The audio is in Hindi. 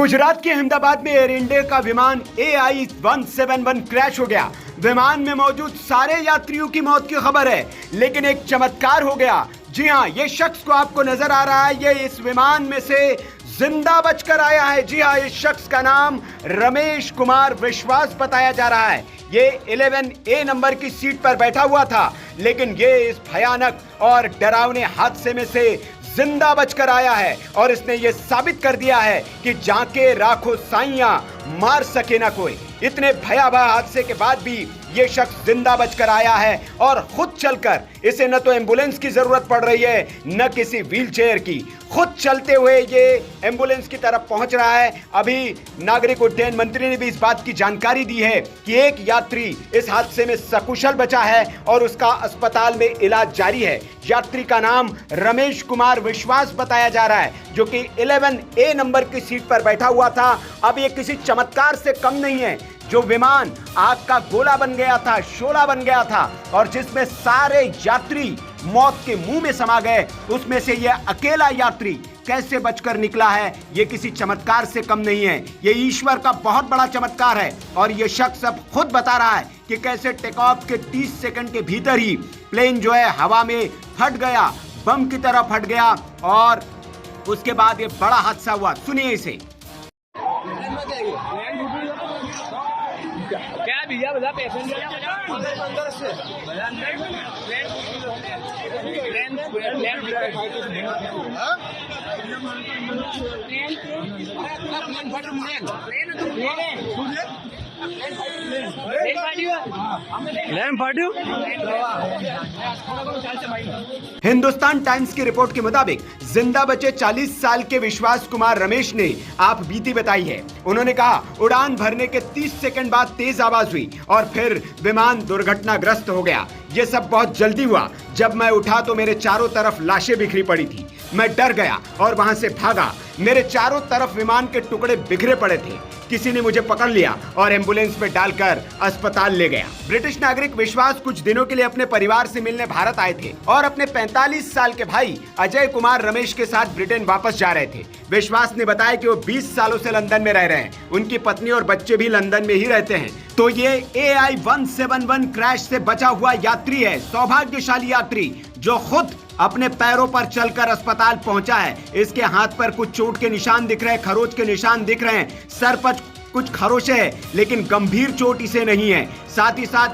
गुजरात के अहमदाबाद में एयर इंडिया का विमान AI-171 क्रैश हो गया। विमान में मौजूद सारे यात्रियों की मौत की खबर है, लेकिन एक चमत्कार हो गया। जी हाँ, ये शख्स को आपको नजर आ रहा है, ये इस विमान में से जिंदा बचकर आया है। जी हाँ, इस शख्स का नाम रमेश कुमार विश्वास बताया जा रहा है। ये 11A नंबर की सीट पर बैठा हुआ था, लेकिन ये इस भयानक और डरावने हादसे में से जिंदा बचकर आया है और इसने ये साबित कर दिया है कि जाके राखो साइयां मार सके ना कोई। इतने भयावह हादसे के बाद भी ये शख्स जिंदा बचकर आया है और खुद चलकर, इसे न तो एम्बुलेंस की जरूरत पड़ रही है न किसी व्हीलचेयर की, खुद चलते हुए ये एम्बुलेंस की तरफ पहुंच रहा है। अभी नागरिक उड्डयन मंत्री ने भी इस बात की जानकारी दी है कि एक यात्री इस हादसे में सकुशल बचा है और उसका अस्पताल में इलाज जारी है। यात्री का नाम रमेश कुमार विश्वास बताया जा रहा है, जो कि 11A नंबर की सीट पर बैठा हुआ था। अब ये किसी चमत्कार से कम नहीं है। जो विमान आग का गोला बन गया था, शोला बन गया था और जिसमें सारे यात्री मौत के मुंह में समा गए, उसमें से यह अकेला यात्री कैसे बचकर निकला है, यह किसी चमत्कार से कम नहीं है। यह ईश्वर का बहुत बड़ा चमत्कार है और यह शख्स अब खुद बता रहा है कि कैसे टेक ऑफ के 30 सेकंड के भीतर ही प्लेन जो है हवा में फट गया, बम की तरह फट गया और उसके बाद यह बड़ा हादसा हुआ। सुनिए इसे। क्या भैया बता पैसेंजर अंदर से हिंदुस्तान टाइम्स की रिपोर्ट के मुताबिक जिंदा बचे 40 साल के विश्वास कुमार रमेश ने आप बीती बताई है। उन्होंने कहा, उड़ान भरने के 30 सेकंड बाद तेज आवाज हुई और फिर विमान दुर्घटनाग्रस्त हो गया। ये सब बहुत जल्दी हुआ। जब मैं उठा तो मेरे चारों तरफ लाशें बिखरी पड़ी थी। मैं डर गया और वहां से भागा। मेरे चारों तरफ विमान के टुकड़े बिखरे पड़े थे। किसी ने मुझे पकड़ लिया और एम्बुलेंस में डालकर अस्पताल ले गया। ब्रिटिश नागरिक विश्वास कुछ दिनों के लिए अपने परिवार से मिलने भारत आए थे और अपने 45 साल के भाई अजय कुमार रमेश के साथ ब्रिटेन वापस जा रहे थे। विश्वास ने बताया कि वो 20 सालों से लंदन में रह रहे हैं। उनकी पत्नी और बच्चे भी लंदन में ही रहते हैं। तो ये AI-171 क्रैश से बचा हुआ यात्री है, सौभाग्यशाली यात्री, जो खुद अपने पैरों पर चलकर अस्पताल पहुंचा है। इसके हाथ पर कुछ चोट के निशान दिख रहे हैं, खरोच के निशान दिख रहे हैं, सर पर कुछ खरोचे हैं, लेकिन गंभीर चोट इसे नहीं है। साथ ही साथ